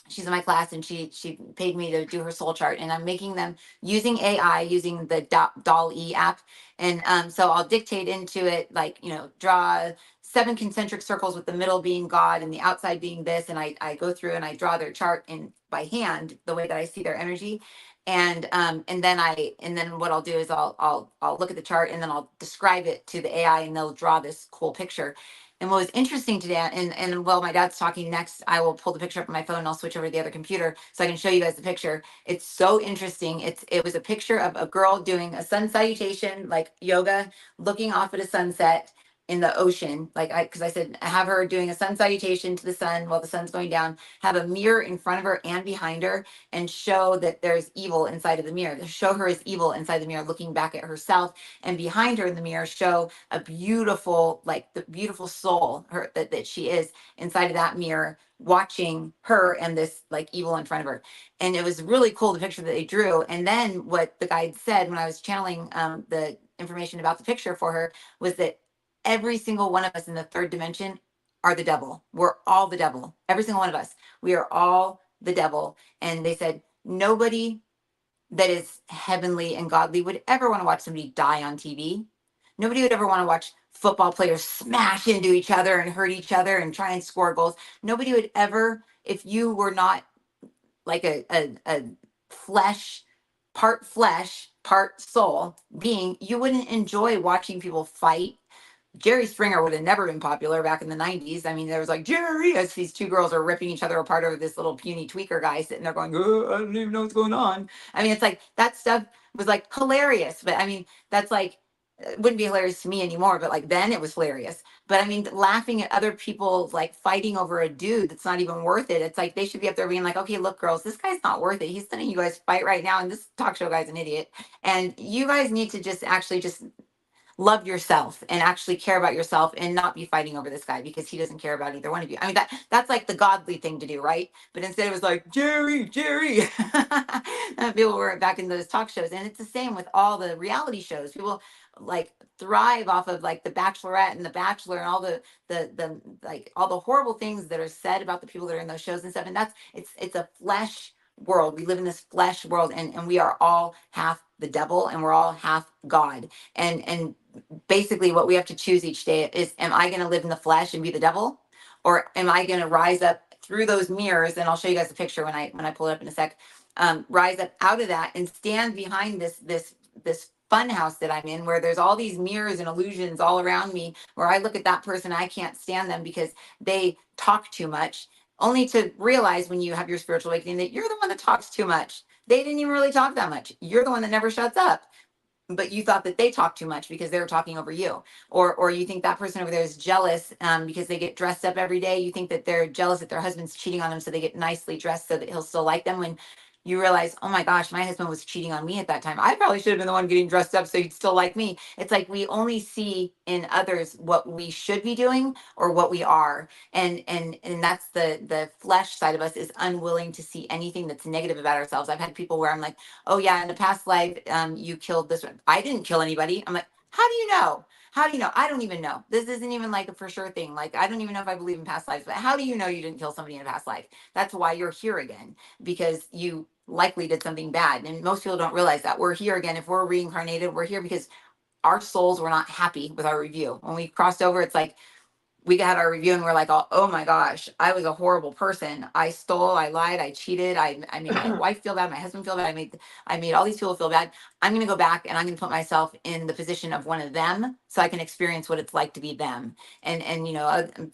she's in my class, and she paid me to do her soul chart, and I'm making them using AI, using the doll E app. And so I'll dictate into it, like, draw 7 concentric circles with the middle being God and the outside being this. And I go through and I draw their chart in by hand, the way that I see their energy. And then what I'll do is I'll look at the chart, and then I'll describe it to the AI, and they'll draw this cool picture. And what was interesting today, and while my dad's talking next, I will pull the picture up on my phone, and I'll switch over to the other computer so I can show you guys the picture. It's so interesting. It was a picture of a girl doing a sun salutation, like yoga, looking off at a sunset in the ocean. Like, because I said, have her doing a sun salutation to the sun while the sun's going down, have a mirror in front of her and behind her, and show that there's evil inside of the mirror. Show her as evil inside the mirror, looking back at herself, and behind her in the mirror, show a beautiful, like the beautiful soul that she is inside of that mirror, watching her and this like evil in front of her. And it was really cool, the picture that they drew. And then what the guide said when I was channeling the information about the picture for her was that every single one of us in the third dimension are the devil. We're all the devil. Every single one of us. We are all the devil. And they said nobody that is heavenly and godly would ever want to watch somebody die on TV. Nobody would ever want to watch football players smash into each other and hurt each other and try and score goals. Nobody would ever, if you were not like a flesh, part soul being, you wouldn't enjoy watching people fight. Jerry Springer would have never been popular back in the 90s. I mean, there was like Jerry, as these two girls are ripping each other apart over this little puny tweaker guy sitting there going, oh, I don't even know what's going on. I mean, it's like that stuff was like hilarious. But I mean, that's like, it wouldn't be hilarious to me anymore, but like then it was hilarious. But I mean, laughing at other people like fighting over a dude that's not even worth it. It's like they should be up there being like, okay, look, girls, this guy's not worth it. He's letting you guys fight right now. And this talk show guy's an idiot. And you guys need to just actually just love yourself and actually care about yourself and not be fighting over this guy because he doesn't care about either one of you. I mean, that's like the godly thing to do, right? But instead it was like, Jerry. People were back in those talk shows. And it's the same with all the reality shows. People like thrive off of like the Bachelorette and the Bachelor and all the like all the horrible things that are said about the people that are in those shows and stuff. And that's it's a flesh world. We live in this flesh world, and we are all half the devil and we're all half God. And basically what we have to choose each day is, am I going to live in the flesh and be the devil, or am I going to rise up through those mirrors? And I'll show you guys the picture when I pull it up in a sec. Rise up out of that and stand behind this fun house that I'm in, where there's all these mirrors and illusions all around me, where I look at that person, I can't stand them because they talk too much, only to realize when you have your spiritual awakening that you're the one that talks too much. They didn't even really talk that much. You're the one that never shuts up, but you thought that they talk too much because they were talking over you. Or you think that person over there is jealous because they get dressed up every day. You think that they're jealous that their husband's cheating on them, so they get nicely dressed so that he'll still like them, when you realize, oh my gosh, my husband was cheating on me at that time. I probably should have been the one getting dressed up so he'd still like me. It's like we only see in others what we should be doing or what we are. And that's the flesh side of us, is unwilling to see anything that's negative about ourselves. I've had people where I'm like, oh yeah, in the past life, you killed this one. I didn't kill anybody. I'm like, how do you know? How do you know? I don't even know. This isn't even like a for sure thing. Like, I don't even know if I believe in past lives, but how do you know you didn't kill somebody in a past life? That's why you're here again, because you likely did something bad. And most people don't realize that we're here again. If we're reincarnated, we're here because our souls were not happy with our review. When we crossed over, it's like we got our review and we're like, oh my gosh, I was a horrible person. I stole, I lied, I cheated. I made my wife feel bad, my husband feel bad. I made all these people feel bad. I'm going to go back and I'm going to put myself in the position of one of them so I can experience what it's like to be them. And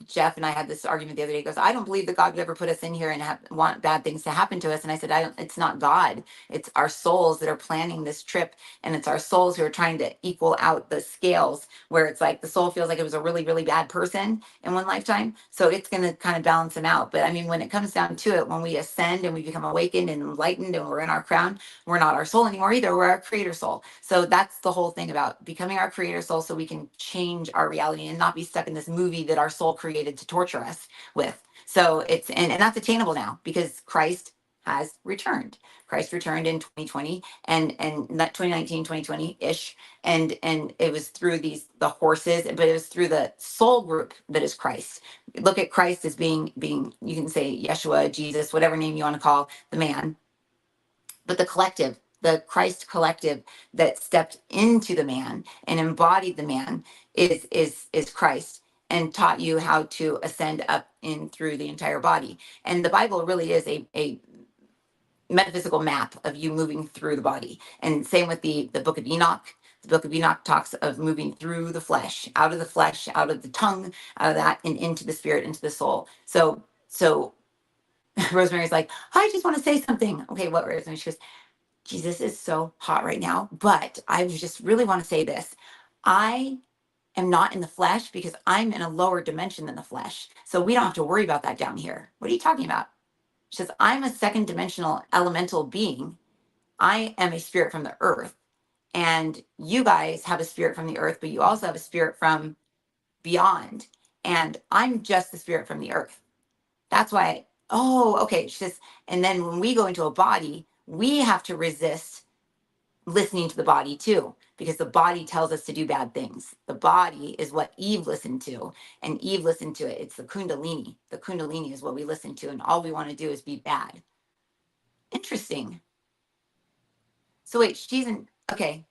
Jeff and I had this argument the other day. He goes, I don't believe that God would ever put us in here and want bad things to happen to us. And I said, it's not God. It's our souls that are planning this trip. And it's our souls who are trying to equal out the scales, where it's like the soul feels like it was a really, really bad person in one lifetime. So it's going to kind of balance them out. But I mean, when it comes down to it, when we ascend and we become awakened and enlightened and we're in our crown, we're not our soul anymore either. We're our creator soul. So that's the whole thing about becoming our creator soul, so we can change our reality and not be stuck in this movie that our soul created to torture us with. So and that's attainable now because Christ has returned. Christ returned in 2020 and not 2019, 2020-ish. And it was through the horses, but it was through the soul group that is Christ. Look at Christ as being you can say Yeshua, Jesus, whatever name you want to call the man, but the collective, the Christ collective that stepped into the man and embodied the man is Christ, and taught you how to ascend up in through the entire body. And the Bible really is a metaphysical map of you moving through the body. And same with the book of Enoch. The book of Enoch talks of moving through the flesh, out of the tongue, out of that, and into the spirit, into the soul. So Rosemary's like, I just want to say something. Okay, what, Rosemary? She goes, Jesus is so hot right now, but I just really want to say this. I am not in the flesh because I'm in a lower dimension than the flesh. So we don't have to worry about that down here. What are you talking about? She says, I'm a second dimensional elemental being. I am a spirit from the earth. And you guys have a spirit from the earth, but you also have a spirit from beyond. And I'm just the spirit from the earth. That's why, oh, okay. She says, and then when we go into a body, we have to resist listening to the body too, because the body tells us to do bad things. The body is what Eve listened to, and Eve listened to it. It's the Kundalini. The Kundalini is what we listen to, and all we want to do is be bad. Interesting. So wait, she's in, okay,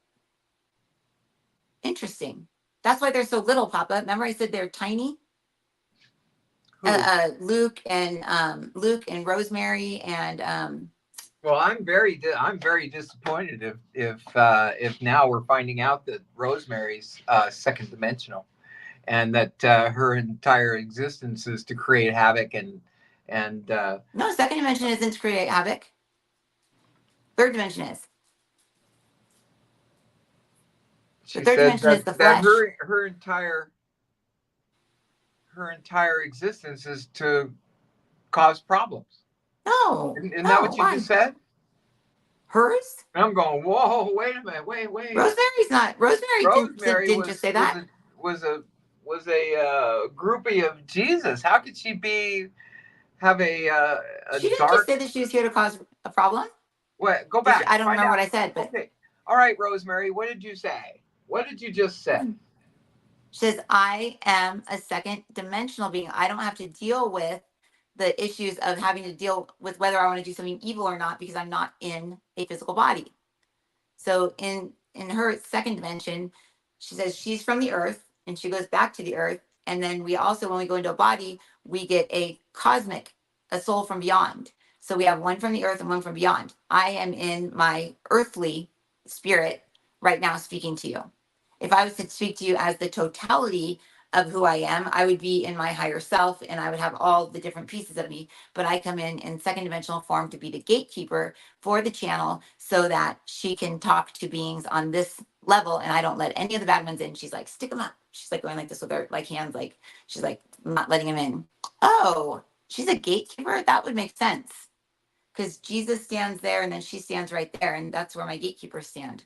interesting. That's why they're so little, Papa. Remember I said they're tiny? Who? Luke and Rosemary and Well, I'm very disappointed if now we're finding out that Rosemary's second dimensional, and that her entire existence is to create havoc and no, second dimension isn't to create havoc. Third dimension is. The she third said dimension is the that flesh. her entire existence is to cause problems. No, Isn't that no, what you why? just said? Hers? And I'm going, whoa, wait a minute, wait. Rosemary's not. Rosemary Rosemary didn't just say that. was a was a groupie of Jesus. How could she be have a She didn't just dark? say that she was here to cause a problem. What? Go Did she? back, I don't find remember what out. I said, but Okay, all right, Rosemary. What did you say? What did you just say? she says, I am a second dimensional being. I don't have to deal with the issues of having to deal with whether I want to do something evil or not because I'm not in a physical body. So in her second dimension, she says she's from the earth and she goes back to the earth. And then we also, when we go into a body, we get a cosmic, a soul from beyond. So we have one from the earth and one from beyond. I am in my earthly spirit right now speaking to you. If I was to speak to you as the totality of who I am, I would be in my higher self and I would have all the different pieces of me. But I come in second dimensional form to be the gatekeeper for the channel so that she can talk to beings on this level and I don't let any of the bad ones in. She's like, stick them up. She's like going like this with her like hands, like she's like not letting him in. Oh, she's a gatekeeper? That would make sense. Because Jesus stands there and then she stands right there, and that's where my gatekeepers stand.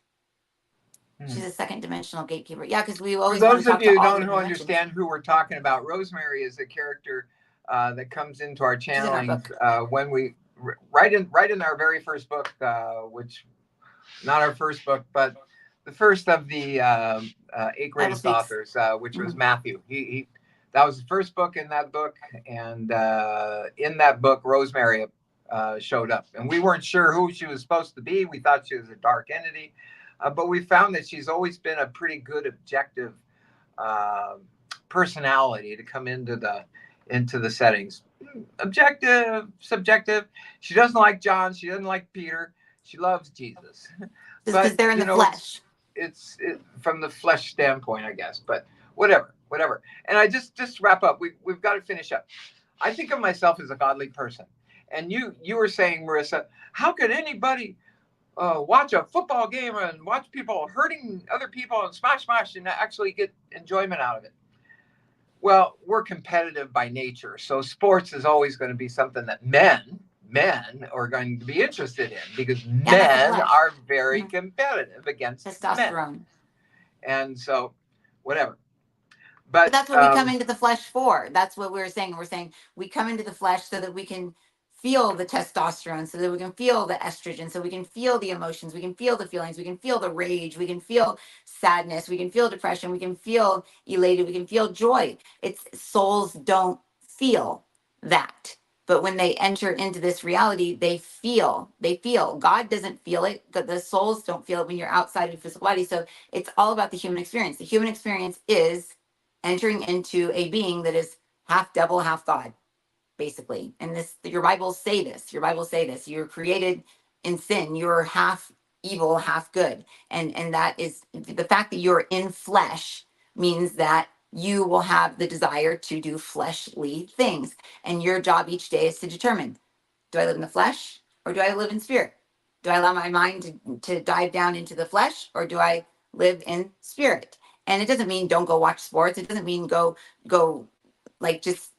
Hmm. She's a second dimensional gatekeeper. Yeah, because we For always want to those of talk you to who all the don't different dimensions. understand who we're talking about, Rosemary is a character that comes into our She's in our channelings book. when we right in our very first book, which not our first book, but the first of the eight Bible greatest speaks. authors, which was Mhm. Matthew. He that was the first book in that book, and in that book, Rosemary showed up, and we weren't sure who she was supposed to be. We thought she was a dark entity, but we found that she's always been a pretty good objective uh, personality to come into the settings. Objective, subjective. She doesn't like John. She doesn't like Peter. She loves Jesus. Just because But they're in the flesh. from the flesh standpoint, I guess. But whatever. And I just wrap up. We've got to finish up. I think of myself as a godly person, and you were saying, Marissa, how could anybody watch a football game and watch people hurting other people and smash and actually get enjoyment out of it? Well, we're competitive by nature, so sports is always going to be something that men are going to be interested in because Yeah, that's the men flesh. are very Mhm. competitive against men, Testosterone. and so whatever. But But that's what we come into the flesh for. That's what we were saying. We're saying we come into the flesh so that we can feel the testosterone, so that we can feel the estrogen, so we can feel the emotions, we can feel the feelings, we can feel the rage, we can feel sadness, we can feel depression, we can feel elated, we can feel joy. It's souls don't feel that. But when they enter into this reality, they feel. God doesn't feel it, but the souls don't feel it when you're outside of your physical body. So it's all about the human experience. The human experience is entering into a being that is half devil, half God, basically. And this, your Bibles say this. Your Bibles say this. You're created in sin. You're half evil, half good. And that is the fact that you're in flesh means that you will have the desire to do fleshly things. And your job each day is to determine, do I live in the flesh or do I live in spirit? Do I allow my mind to dive down into the flesh, or do I live in spirit? And it doesn't mean don't go watch sports. It doesn't mean go like just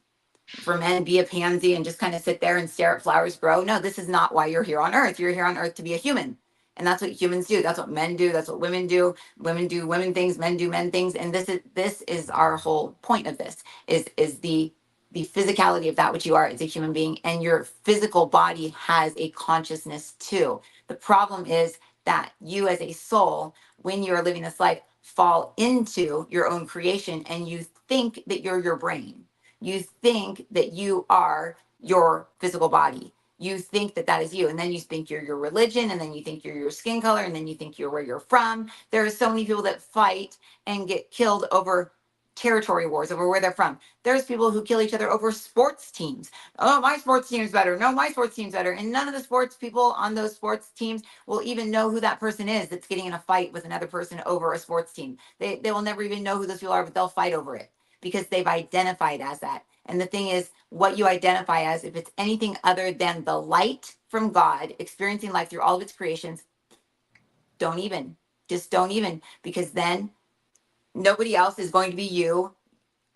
for men be a pansy and just kind of sit there and stare at flowers grow. No, this is not why you're here on earth. You're here on earth to be a human. And that's what humans do. That's what men do. That's what women do. Women do women things, men do men things. And this is our whole point of this is the physicality of that which you are as a human being, and your physical body has a consciousness too. The problem is that you as a soul, when you are living this life, fall into your own creation and you think that you're your brain. You think that you are your physical body. You think that that is you. And then you think you're your religion. And then you think you're your skin color. And then you think you're where you're from. There are so many people that fight and get killed over territory wars, over where they're from. There's people who kill each other over sports teams. Oh, my sports team is better. No, my sports team's better. And none of the sports people on those sports teams will even know who that person is that's getting in a fight with another person over a sports team. They will never even know who those people are, but they'll fight over it because they've identified as that. And the thing is, what you identify as, if it's anything other than the light from God, experiencing life through all of its creations, don't even, just don't even, because then nobody else is going to be you.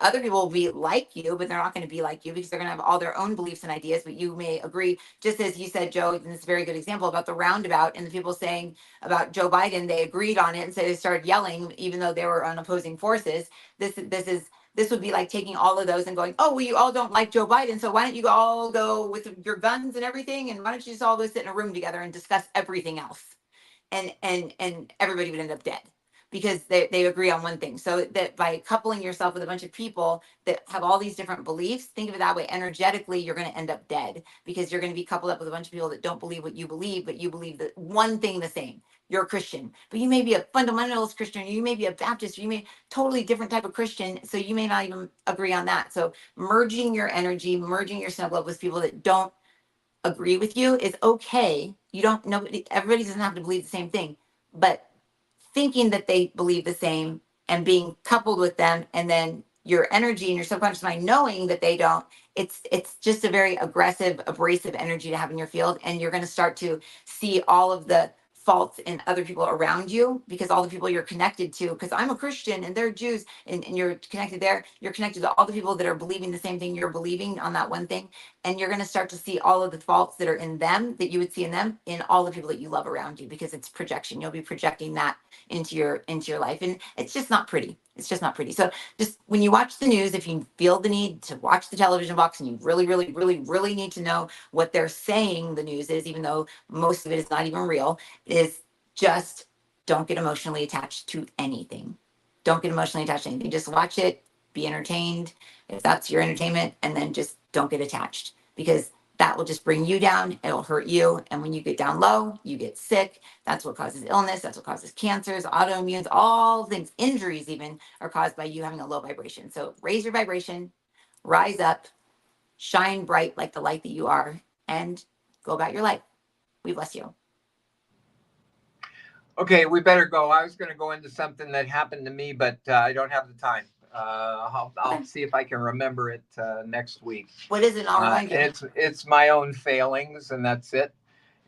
Other people will be like you, but they're not going to be like you because they're going to have all their own beliefs and ideas. But you may agree, just as you said, Joe, and it's a very good example about the roundabout and the people saying about Joe Biden, they agreed on it and so they started yelling, even though they were on opposing forces. This would be like taking all of those and going, oh, well, you all don't like Joe Biden, so why don't you all go with your guns and everything, and why don't you just all go sit in a room together and discuss everything else? And everybody would end up dead because they agree on one thing. So that by coupling yourself with a bunch of people that have all these different beliefs, think of it that way, energetically you're going to end up dead because you're going to be coupled up with a bunch of people that don't believe what you believe, but you believe that one thing the same. You're a Christian, but you may be a fundamentalist Christian, or you may be a Baptist, or you may totally different type of Christian, so you may not even agree on that. So merging your energy, merging your snuggle up with people that don't agree with you is okay. You don't, nobody, everybody doesn't have to believe the same thing, but thinking that they believe the same and being coupled with them, and then your energy and your subconscious mind knowing that they don't, it's just a very aggressive, abrasive energy to have in your field. And you're going to start to see all of the faults in other people around you because all the people you're connected to, because I'm a Christian and they're Jews, and you're connected there, you're connected to all the people that are believing the same thing you're believing on that one thing. And you're going to start to see all of the faults that are in them that you would see in them in all the people that you love around you, because it's projection. You'll be projecting that into your life, and it's just not pretty. It's just not pretty. So just when you watch the news, if you feel the need to watch the television box and you really really really really need to know what they're saying the news is, even though most of it is not even real, is just don't get emotionally attached to anything. Don't get emotionally attached to anything. Just watch it, be entertained if that's your entertainment, and then just don't get attached, because that will just bring you down. It'll hurt you. And when you get down low, you get sick. That's what causes illness. That's what causes cancers, autoimmunes, all things, injuries even are caused by you having a low vibration. So raise your vibration, rise up, shine bright like the light that you are, and go about your life. We bless you. Okay, we better go. I was going to go into something that happened to me, but I don't have the time. I'll see if I can remember it next week. What is it? I'll remind you. It's my own failings, and that's it.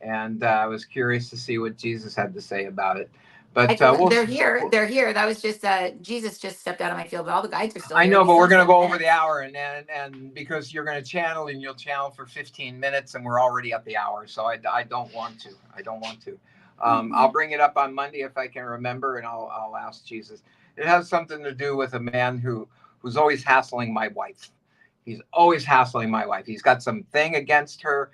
And I was curious to see what Jesus had to say about it. But they're here. They're here. That was just Jesus just stepped out of my field, but all the guides are still I here. know, We but still we're going to have go 7 over the hour, and because you're going to channel, and you'll channel for 15 minutes, and we're already at the hour, so I don't want to. I don't want to. I'll bring it up on Monday if I can remember, and I'll ask Jesus. It has something to do with a man who's always hassling my wife. He's always hassling my wife. He's got some thing against her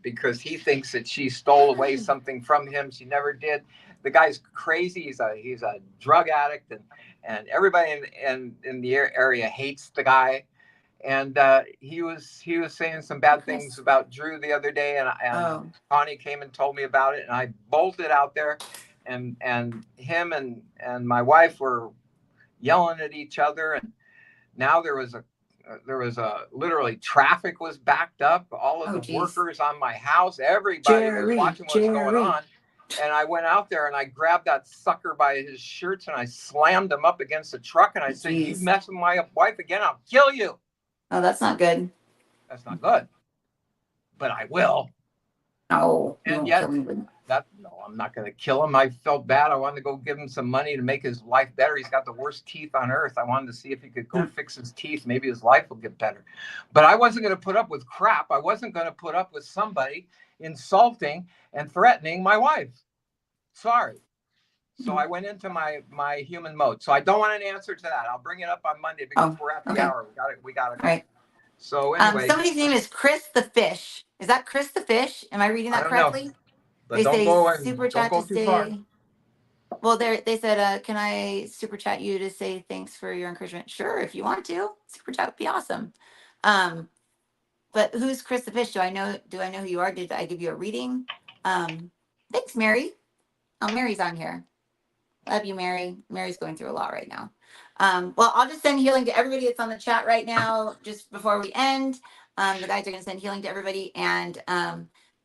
because he thinks that she stole away something from him. She never did. The guy's crazy. He's a drug addict, and everybody in the area hates the guy. And he was saying some bad things Chris. about Drew the other day, and Oh, Connie came and told me about it, and I bolted out there, and him and my wife were yelling at each other, and now there was a literally traffic was backed up. All of oh, the geez. workers on my house, everybody was Jerry, watching what's going Jerry. on. And I went out there and I grabbed that sucker by his shirts and I slammed him up against the truck and I said, "You Jeez. mess with my wife again, I'll kill you." Oh, that's not good. That's not good, but I will. No, you And won't kill yet, anybody. no, I'm not going to kill him. I felt bad. I wanted to go give him some money to make his life better. He's got the worst teeth on earth. I wanted to see if he could go fix his teeth. Maybe his life will get better. But I wasn't going to put up with crap. I wasn't going to put up with somebody insulting and threatening my wife. Sorry. So I went into my human mode. So I don't want an answer to that. I'll bring it up on Monday because Oh, we're at the okay. hour. We gotta All go. right. So anyway, Somebody's name is Chris the Fish. Is that Chris the Fish? Am I reading I that don't know, correctly? but They don't say go and super don't chat to go too far. say. Well, they said, can I super chat you to say thanks for your encouragement? Sure, if you want to. Super chat would be awesome. Um, but who's Chris the Fish? Do I know who you are? Did I give you a reading? Thanks, Mary. Oh, Mary's on here. Love you, Mary. Mary's going through a lot right now. Well, I'll just send healing to everybody that's on the chat right now, just before we end. The guys are going to send healing to everybody, and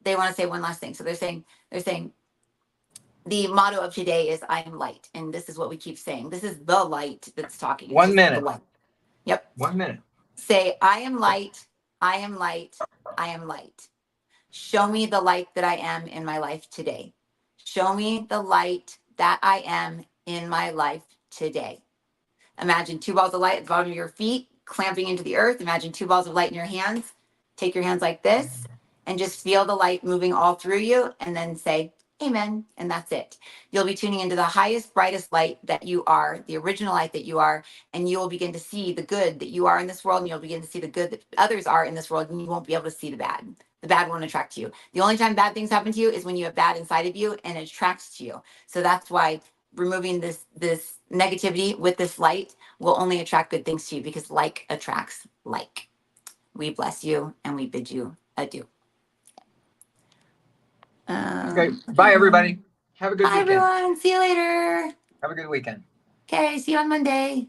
they want to say one last thing. So they're saying the motto of today is "I am light," and this is what we keep saying. This is the light that's talking. It's One just the minute. light. Yep. 1 minute. Say, "I am light. I am light. I am light." Show me the light that I am in my life today. Show me the light that I am in my life today. Imagine two balls of light at the bottom of your feet clamping into the earth. Imagine two balls of light in your hands. Take your hands like this and just feel the light moving all through you and then say, Amen. And that's it. You'll be tuning into the highest, brightest light that you are, the original light that you are, and you will begin to see the good that you are in this world, and you'll begin to see the good that others are in this world, and you won't be able to see the bad. The bad won't attract you. The only time bad things happen to you is when you have bad inside of you and it attracts to you. So that's why removing this negativity with this light will only attract good things to you, because like attracts like. We bless you and we bid you adieu. Okay. Bye, Okay. everybody. Have a good Bye, weekend. everyone. See you later. Have a good weekend. Okay, see you on Monday.